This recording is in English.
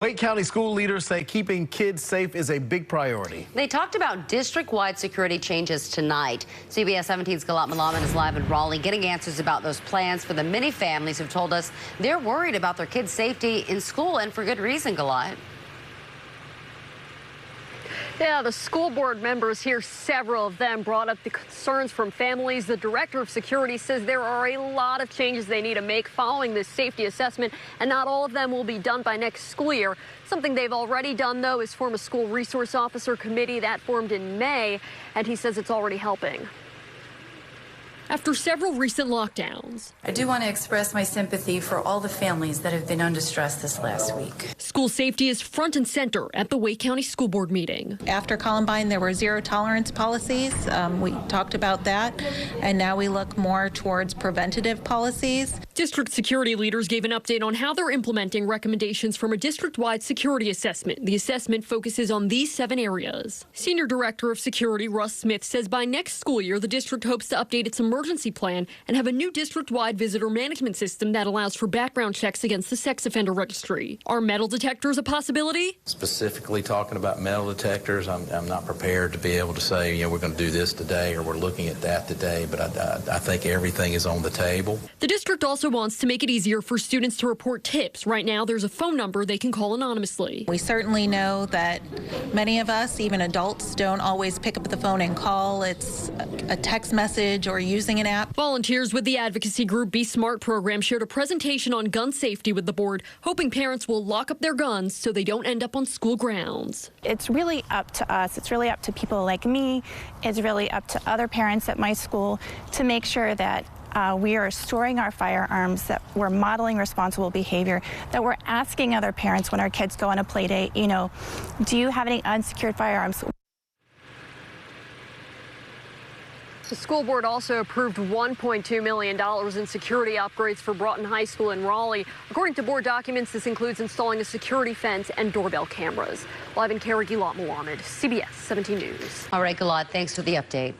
Wake County school leaders say keeping kids safe is a big priority. They talked about district-wide security changes tonight. CBS 17's Galat Malaman is live in Raleigh getting answers about those plans for the many families who've told us they're worried about their kids' safety in school, and for good reason, Galat. Yeah, the school board members here, several of them brought up the concerns from families. The director of security says there are a lot of changes they need to make following this safety assessment, and not all of them will be done by next school year. Something they've already done, though, is form a school resource officer committee that formed in May, and he says it's already helping. After several recent lockdowns, I do want to express my sympathy for all the families that have been under stress this last week. School safety is front and center at the Wake County School Board meeting. After Columbine, there were zero tolerance policies. We talked about that, and now we look more towards preventative policies. District security leaders gave an update on how they're implementing recommendations from a district-wide security assessment. The assessment focuses on these 7 areas. Senior Director of Security Russ Smith says by next school year, the district hopes to update its emergency plan and have a new district-wide visitor management system that allows for background checks against the sex offender registry. Are metal detectors a possibility? Specifically talking about metal detectors, I'm not prepared to be able to say, you know, we're going to do this today or we're looking at that today, but I think everything is on the table. The district also wants to make it easier for students to report tips. Right now, there's a phone number they can call anonymously. We certainly know that many of us, even adults, don't always pick up the phone and call. It's a text message or using an app. Volunteers with the advocacy group Be Smart program shared a presentation on gun safety with the board, hoping parents will lock up their guns so they don't end up on school grounds. It's really up to us. It's really up to people like me. It's really up to other parents at my school to make sure that we are storing our firearms, that we're modeling responsible behavior, that we're asking other parents when our kids go on a play date, you know, do you have any unsecured firearms? The school board also approved $1.2 million in security upgrades for Broughton High School in Raleigh. According to board documents, this includes installing a security fence and doorbell cameras. Live in Galat Malaman, CBS 17 News. All right, Galat, thanks for the update.